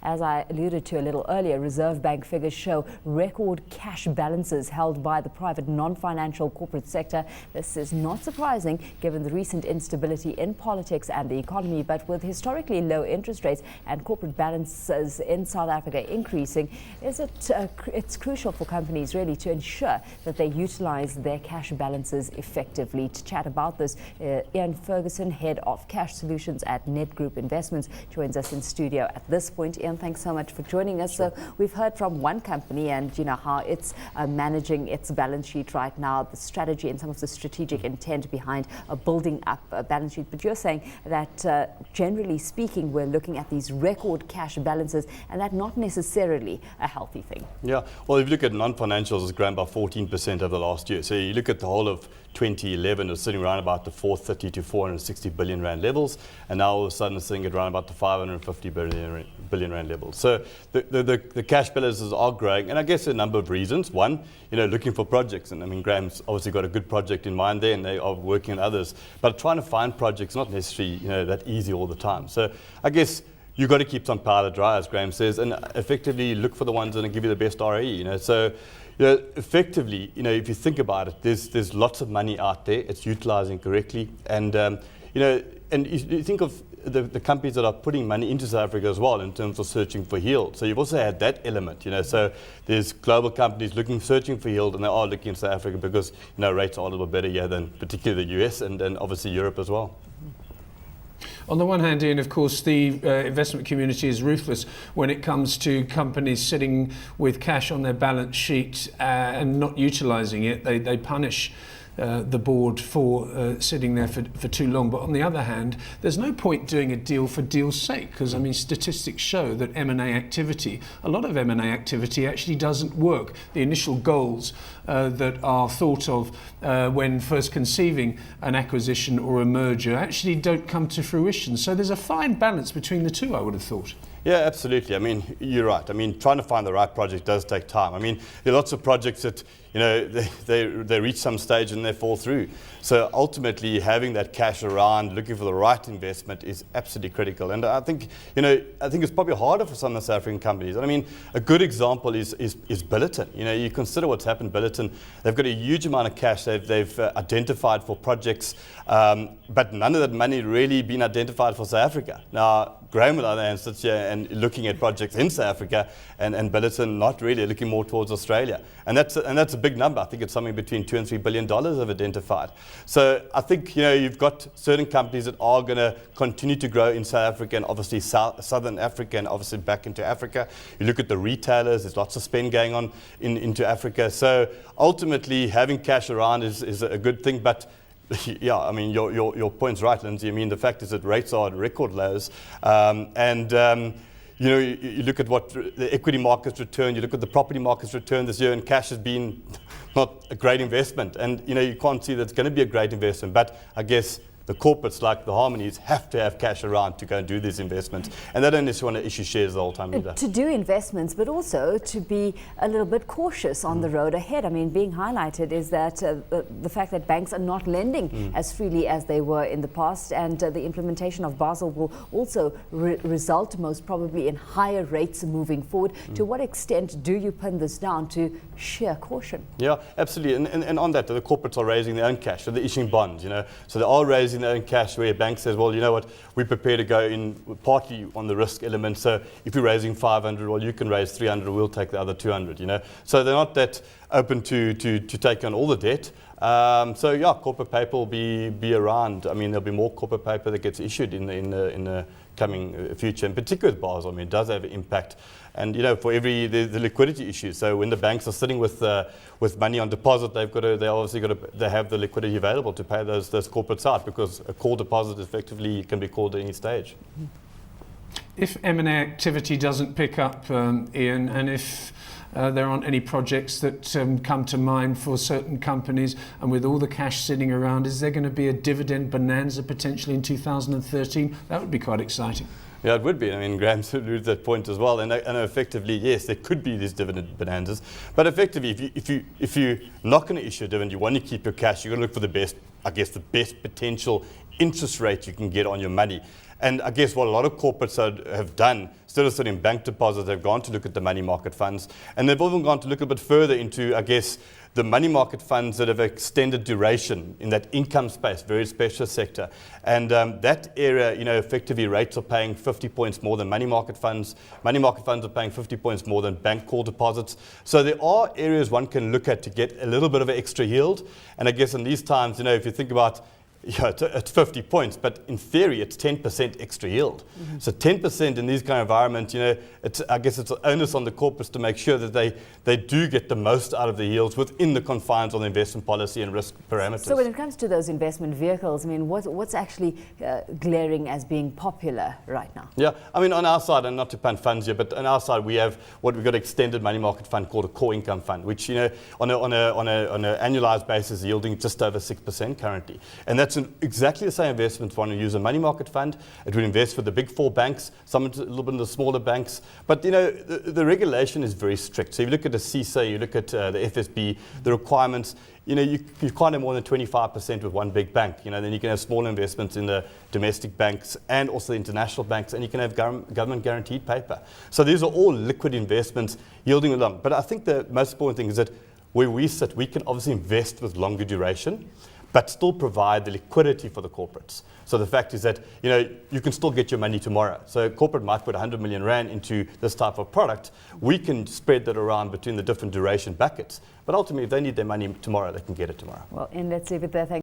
As I alluded to a little earlier, Reserve Bank figures show record cash balances held by the private non-financial corporate sector. This is not surprising given the recent instability in politics and the economy, but with historically low interest rates and corporate balances in South Africa increasing, it's crucial for companies really to ensure that they utilize their cash balances effectively. To chat about this, Ian Ferguson, Head of Cash Solutions at Nedgroup Investments, joins us in studio at this point. Ian, thanks so much for joining us. Sure. So we've heard from one company and how it's managing its balance sheet right now, the strategy and some of the strategic intent behind building up a balance sheet. But you're saying that generally speaking, we're looking at these record cash balances, and that's not necessarily a healthy thing. Yeah, well, if you look at non-financials, it's grown by 14% over the last year. So you look at the whole of 2011, it was sitting around about the 430 to 460 billion rand levels, and now all of a sudden it's sitting at around about the 550 billion rand levels. So the cash balances are growing, and I guess a number of reasons. One, looking for projects, and I mean, Graham's obviously got a good project in mind there, and they are working on others, but trying to find projects not necessarily that easy all the time. So I guess you've got to keep some powder dry, as Graham says, and effectively look for the ones that give you the best ROE. So effectively, if you think about it, there's lots of money out there. It's utilizing correctly, and and you think of the companies that are putting money into South Africa as well in terms of searching for yield. So you've also had that element. So there's global companies searching for yield, and they are looking in South Africa because rates are a little better here than particularly the US and obviously Europe as well. On the one hand, Ian, of course, the investment community is ruthless when it comes to companies sitting with cash on their balance sheet and not utilising it. They punish the board for sitting there for too long. But on the other hand, there's no point doing a deal for deal's sake, because I mean, statistics show that a lot of M&A activity actually doesn't work. The initial goals that are thought of when first conceiving an acquisition or a merger actually don't come to fruition. So there's a fine balance between the two, I would have thought. Yeah, absolutely. I mean, you're right. I mean, trying to find the right project does take time. I mean, there are lots of projects that, they reach some stage and they fall through. So ultimately, having that cash around, looking for the right investment is absolutely critical. And I think it's probably harder for some of the South African companies. I mean, a good example is Billiton. You consider what's happened. Billiton, they've got a huge amount of cash they've identified for projects, but none of that money really been identified for South Africa. Now, Graham, on the other hand, sits here and looking at projects in South Africa, and Billiton not really, looking more towards Australia. And that's a big number. I think it's something between $2 and $3 billion have identified. So I think you've got certain companies that are going to continue to grow in South Africa and obviously Southern Africa and obviously back into Africa. You look at the retailers, there's lots of spend going on into Africa. So ultimately, having cash around is a good thing, but yeah, I mean, your point's right, Lindsay. I mean, the fact is that rates are at record lows, you look at what the equity markets return, you look at the property markets return this year, and cash has been not a great investment. And you can't see that it's going to be a great investment. But I guess the corporates like the Harmonies have to have cash around to go and do these investments. And they don't necessarily want to issue shares the whole time either. To do investments, but also to be a little bit cautious on the road ahead. I mean, being highlighted is that the fact that banks are not lending as freely as they were in the past, and the implementation of Basel will also result most probably in higher rates moving forward. To what extent do you pin this down to sheer caution? Yeah, absolutely. And on that, the corporates are raising their own cash, so they're issuing bonds, So they are raising their own cash, where a bank says, well, you know what, we're prepared to go in partly on the risk element. So if you're raising 500, well, you can raise 300, we'll take the other 200, So they're not that open to take on all the debt. So yeah, corporate paper will be around. I mean, there'll be more corporate paper that gets issued in the coming future, in particular with Basel. I mean, it does have an impact. And for the liquidity issues. So when the banks are sitting with money on deposit, they have the liquidity available to pay those corporates out, because a call deposit effectively can be called at any stage. If M&A activity doesn't pick up, Ian, and if there aren't any projects that come to mind for certain companies, and with all the cash sitting around, is there going to be a dividend bonanza potentially in 2013? That would be quite exciting. Yeah, it would be. I mean, Graham alluded to that point as well. And effectively, yes, there could be these dividend bonanzas. But effectively, if you're not going to issue a dividend, you want to keep your cash, you're going to look for the best potential interest rate you can get on your money. And I guess what a lot of corporates have done, instead of sitting in bank deposits, they've gone to look at the money market funds. And they've even gone to look a bit further into, I guess, the money market funds that have extended duration in that income space, very specialist sector. And that area, effectively rates are paying 50 points more than money market funds. Money market funds are paying 50 points more than bank call deposits. So there are areas one can look at to get a little bit of an extra yield. And I guess in these times, if you think about it's 50 points, but in theory, it's 10% extra yield. Mm-hmm. So 10% in these kind of environments, I guess it's an onus on the corporates to make sure that they do get the most out of the yields within the confines of the investment policy and risk parameters. So when it comes to those investment vehicles, what's actually glaring as being popular right now? Yeah, on our side, and not to punt funds here, but on our side, we have what we've got an extended money market fund called a core income fund, which, on an annualized basis, is yielding just over 6% currently. And that's exactly the same investment. One would use a money market fund. It would invest for the big four banks, some a little bit in the smaller banks. But the regulation is very strict. So if you look at the CISA, you look at the FSB, the requirements. You can't have more than 25% with one big bank. Then you can have small investments in the domestic banks and also the international banks, and you can have government guaranteed paper. So these are all liquid investments yielding along. But I think the most important thing is that where we sit, we can obviously invest with longer duration, but still provide the liquidity for the corporates. So the fact is that you can still get your money tomorrow. So a corporate might put 100 million rand into this type of product. We can spread that around between the different duration buckets. But ultimately, if they need their money tomorrow, they can get it tomorrow. Well, and let's leave it there. Thank